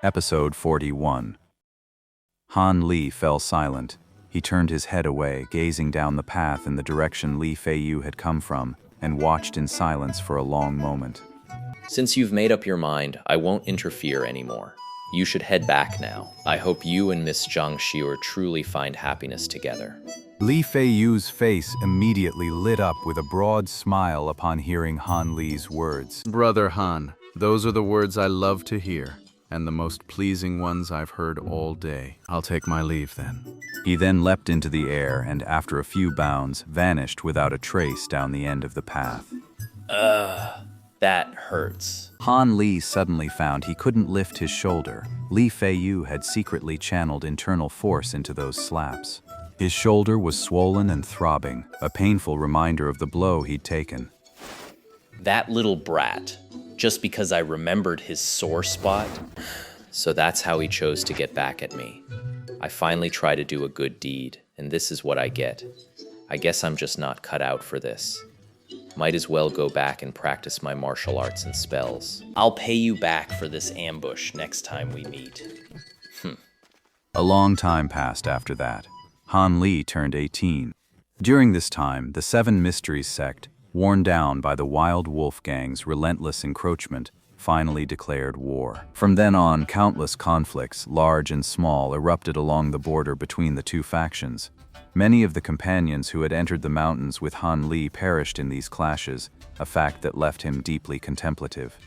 Episode 41. Han Li fell silent. He turned his head away, gazing down the path in the direction Li Feiyu had come from, and watched in silence for a long moment. Since you've made up your mind, I won't interfere anymore. You should head back now. I hope you and Miss Zhang Xiur truly find happiness together. Li Feiyu's face immediately lit up with a broad smile upon hearing Han Li's words. Brother Han, those are the words I love to hear, and the most pleasing ones I've heard all day. I'll take my leave then. He then leapt into the air and, after a few bounds, vanished without a trace down the end of the path. That hurts. Han Li suddenly found he couldn't lift his shoulder. Li Feiyu had secretly channeled internal force into those slaps. His shoulder was swollen and throbbing, a painful reminder of the blow he'd taken. That little brat. Just because I remembered his sore spot? So that's how he chose to get back at me. I finally try to do a good deed, and this is what I get. I guess I'm just not cut out for this. Might as well go back and practice my martial arts and spells. I'll pay you back for this ambush next time we meet. A long time passed after that. Han Li turned 18. During this time, the Seven Mysteries sect, worn down by the Wild Wolf Gang's relentless encroachment, finally declared war. From then on, countless conflicts, large and small, erupted along the border between the two factions. Many of the companions who had entered the mountains with Han Li perished in these clashes, a fact that left him deeply contemplative.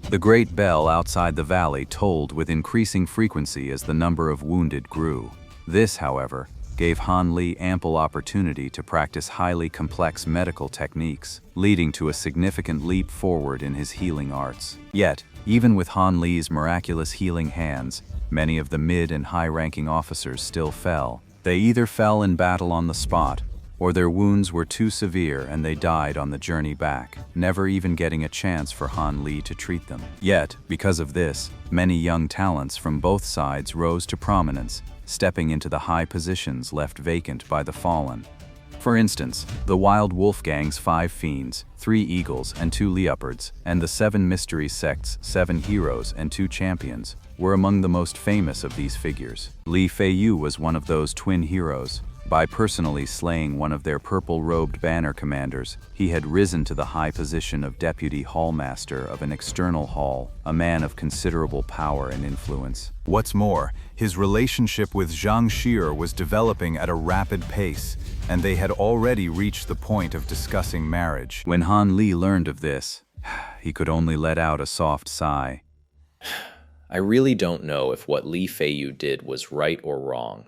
The great bell outside the valley tolled with increasing frequency as the number of wounded grew. This, however, gave Han Li ample opportunity to practice highly complex medical techniques, leading to a significant leap forward in his healing arts. Yet, even with Han Li's miraculous healing hands, many of the mid- and high-ranking officers still fell. They either fell in battle on the spot, or their wounds were too severe and they died on the journey back, never even getting a chance for Han Li to treat them. Yet, because of this, many young talents from both sides rose to prominence, stepping into the high positions left vacant by the fallen. For instance, the Wild Wolf Gang's 5 fiends, 3 eagles and 2 leopards, and the Seven Mysteries sect's 7 heroes and 2 champions, were among the most famous of these figures. Li Feiyu was one of those twin heroes. By personally slaying one of their purple-robed banner commanders, he had risen to the high position of deputy hallmaster of an external hall, a man of considerable power and influence. What's more, his relationship with Zhang Xiur was developing at a rapid pace, and they had already reached the point of discussing marriage. When Han Li learned of this, he could only let out a soft sigh. I really don't know if what Li Feiyu did was right or wrong.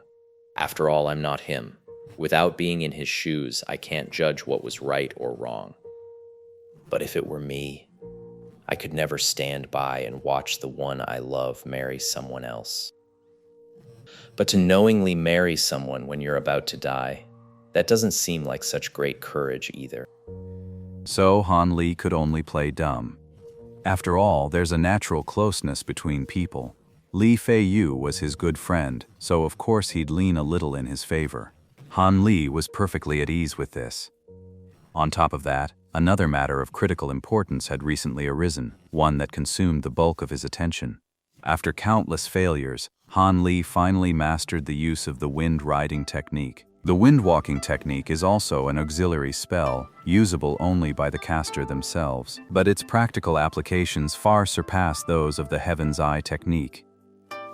After all, I'm not him. Without being in his shoes, I can't judge what was right or wrong. But if it were me, I could never stand by and watch the one I love marry someone else. But to knowingly marry someone when you're about to die, that doesn't seem like such great courage either. So Han Li could only play dumb. After all, there's a natural closeness between people. Li Feiyu was his good friend, so of course he'd lean a little in his favor. Han Li was perfectly at ease with this. On top of that, another matter of critical importance had recently arisen, one that consumed the bulk of his attention. After countless failures, Han Li finally mastered the use of the wind-riding technique. The wind-walking technique is also an auxiliary spell, usable only by the caster themselves, but its practical applications far surpass those of the Heaven's Eye technique.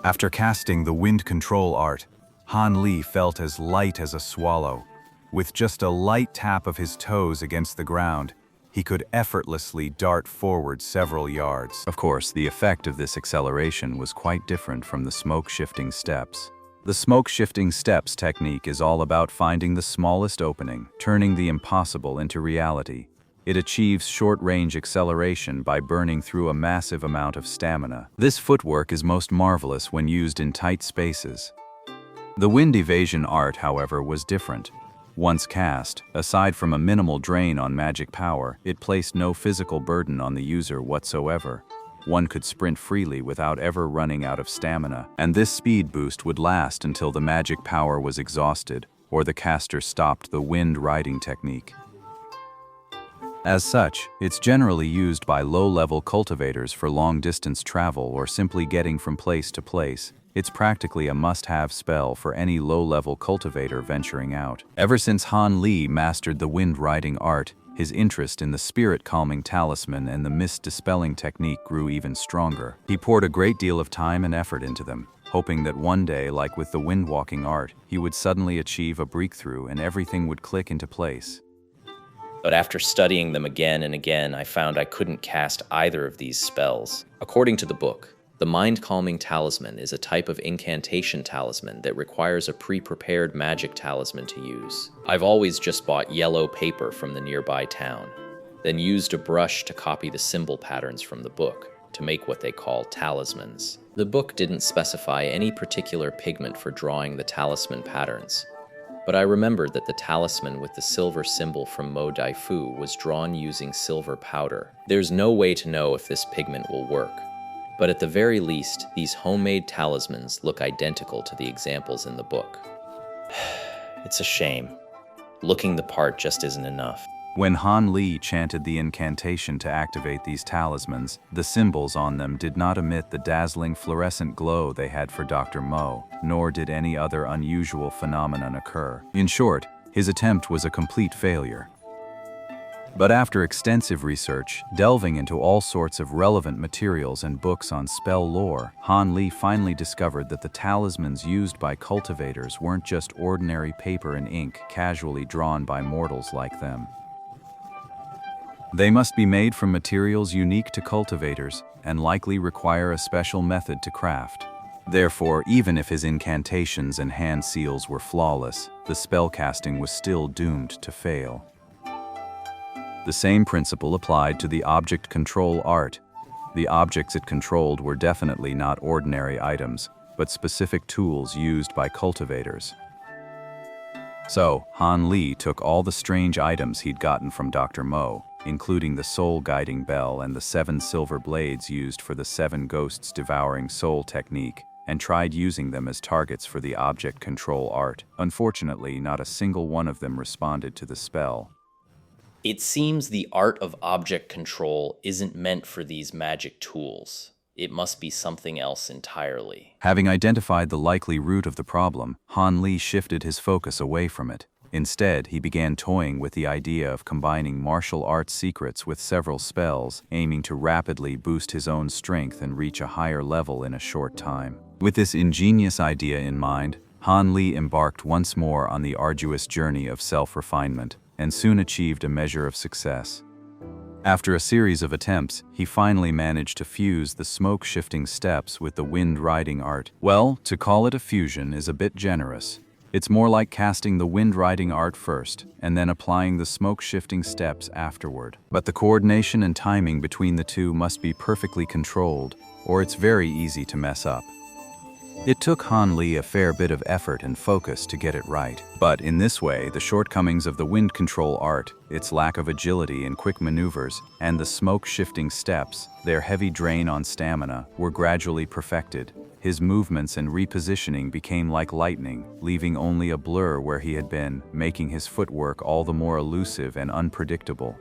After casting the wind control art, Han Li felt as light as a swallow. With just a light tap of his toes against the ground, he could effortlessly dart forward several yards. Of course, the effect of this acceleration was quite different from the smoke-shifting steps. The smoke-shifting steps technique is all about finding the smallest opening, turning the impossible into reality. It achieves short-range acceleration by burning through a massive amount of stamina. This footwork is most marvelous when used in tight spaces. The wind evasion art, however, was different. Once cast, aside from a minimal drain on magic power, it placed no physical burden on the user whatsoever. One could sprint freely without ever running out of stamina, and this speed boost would last until the magic power was exhausted, or the caster stopped the wind riding technique. As such, it's generally used by low-level cultivators for long-distance travel or simply getting from place to place. It's practically a must-have spell for any low-level cultivator venturing out. Ever since Han Li mastered the wind-riding art, his interest in the spirit-calming talisman and the mist-dispelling technique grew even stronger. He poured a great deal of time and effort into them, hoping that one day, like with the wind-walking art, he would suddenly achieve a breakthrough and everything would click into place. But after studying them again and again, I found I couldn't cast either of these spells. According to the book, the mind-calming talisman is a type of incantation talisman that requires a pre-prepared magic talisman to use. I've always just bought yellow paper from the nearby town, then used a brush to copy the symbol patterns from the book to make what they call talismans. The book didn't specify any particular pigment for drawing the talisman patterns, but I remembered that the talisman with the silver symbol from Mo Dai Fu was drawn using silver powder. There's no way to know if this pigment will work, but at the very least, these homemade talismans look identical to the examples in the book. It's a shame. Looking the part just isn't enough. When Han Li chanted the incantation to activate these talismans, the symbols on them did not emit the dazzling fluorescent glow they had for Dr. Mo, nor did any other unusual phenomenon occur. In short, his attempt was a complete failure. But after extensive research, delving into all sorts of relevant materials and books on spell lore, Han Li finally discovered that the talismans used by cultivators weren't just ordinary paper and ink casually drawn by mortals like them. They must be made from materials unique to cultivators and likely require a special method to craft. Therefore, even if his incantations and hand seals were flawless, the spellcasting was still doomed to fail. The same principle applied to the object control art. The objects it controlled were definitely not ordinary items, but specific tools used by cultivators. So, Han Li took all the strange items he'd gotten from Dr. Mo, including the soul-guiding bell and the 7 silver blades used for the 7 ghosts devouring soul technique, and tried using them as targets for the object control art. Unfortunately, not a single one of them responded to the spell. It seems the art of object control isn't meant for these magic tools. It must be something else entirely. Having identified the likely root of the problem, Han Li shifted his focus away from it. Instead, he began toying with the idea of combining martial arts secrets with several spells, aiming to rapidly boost his own strength and reach a higher level in a short time. With this ingenious idea in mind, Han Li embarked once more on the arduous journey of self-refinement, and soon achieved a measure of success. After a series of attempts, he finally managed to fuse the smoke-shifting steps with the wind-riding art. Well, to call it a fusion is a bit generous. It's more like casting the wind-riding art first, and then applying the smoke-shifting steps afterward. But the coordination and timing between the two must be perfectly controlled, or it's very easy to mess up. It took Han Li a fair bit of effort and focus to get it right. But in this way, the shortcomings of the wind control art, its lack of agility and quick maneuvers, and the smoke-shifting steps, their heavy drain on stamina, were gradually perfected. His movements and repositioning became like lightning, leaving only a blur where he had been, making his footwork all the more elusive and unpredictable.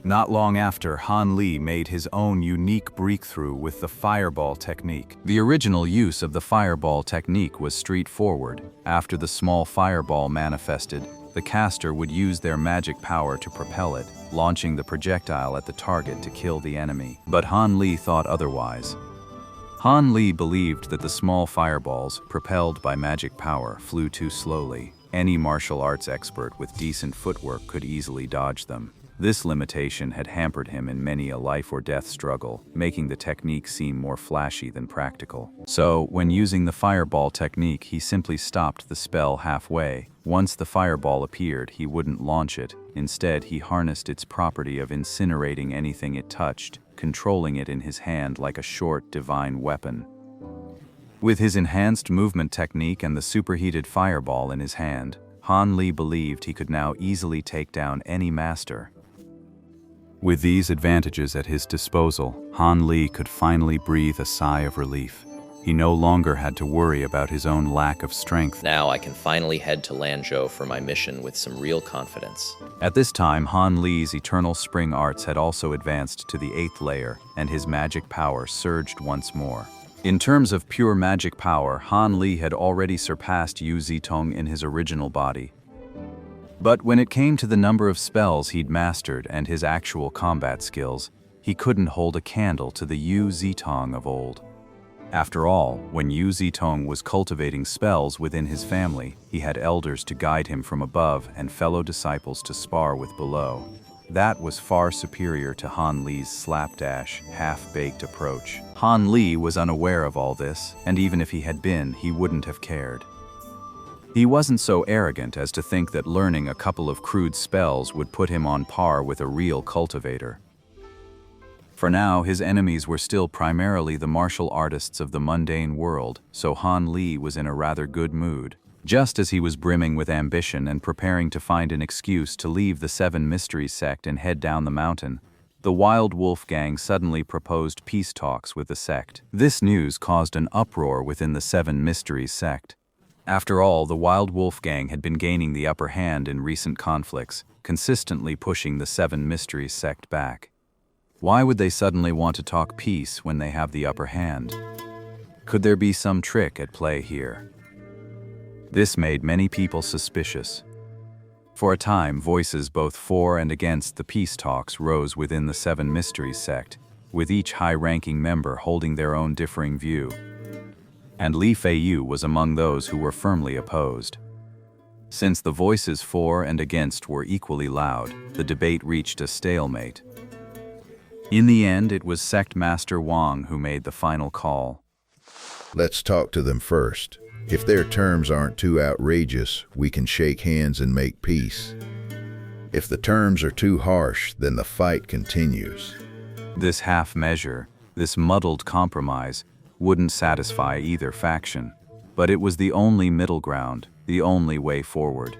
Not long after, Han Li made his own unique breakthrough with the fireball technique. The original use of the fireball technique was straightforward. After the small fireball manifested, the caster would use their magic power to propel it, launching the projectile at the target to kill the enemy. But Han Li thought otherwise. Han Li believed that the small fireballs, propelled by magic power, flew too slowly. Any martial arts expert with decent footwork could easily dodge them. This limitation had hampered him in many a life-or-death struggle, making the technique seem more flashy than practical. So, when using the fireball technique, he simply stopped the spell halfway. Once the fireball appeared, he wouldn't launch it. Instead, he harnessed its property of incinerating anything it touched, controlling it in his hand like a short, divine weapon. With his enhanced movement technique and the superheated fireball in his hand, Han Li believed he could now easily take down any master. With these advantages at his disposal, Han Li could finally breathe a sigh of relief. He no longer had to worry about his own lack of strength. Now I can finally head to Lanzhou for my mission with some real confidence. At this time, Han Li's eternal spring arts had also advanced to the 8th layer, and his magic power surged once more. In terms of pure magic power, Han Li had already surpassed Yu Zitong in his original body. But when it came to the number of spells he'd mastered and his actual combat skills, he couldn't hold a candle to the Yu Zitong of old. After all, when Yu Zitong was cultivating spells within his family, he had elders to guide him from above and fellow disciples to spar with below. That was far superior to Han Li's slapdash, half-baked approach. Han Li was unaware of all this, and even if he had been, he wouldn't have cared. He wasn't so arrogant as to think that learning a couple of crude spells would put him on par with a real cultivator. For now, his enemies were still primarily the martial artists of the mundane world, so Han Li was in a rather good mood. Just as he was brimming with ambition and preparing to find an excuse to leave the Seven Mysteries sect and head down the mountain, the Wild Wolf Gang suddenly proposed peace talks with the sect. This news caused an uproar within the Seven Mysteries sect. After all, the Wild Wolf Gang had been gaining the upper hand in recent conflicts, consistently pushing the Seven Mysteries sect back. Why would they suddenly want to talk peace when they have the upper hand? Could there be some trick at play here? This made many people suspicious. For a time, voices both for and against the peace talks rose within the Seven Mysteries sect, with each high-ranking member holding their own differing view. And Li Feiyu was among those who were firmly opposed. Since the voices for and against were equally loud, the debate reached a stalemate. In the end, it was Sect Master Wang who made the final call. Let's talk to them first. If their terms aren't too outrageous, we can shake hands and make peace. If the terms are too harsh, then the fight continues. This half measure, this muddled compromise, wouldn't satisfy either faction. But it was the only middle ground, the only way forward.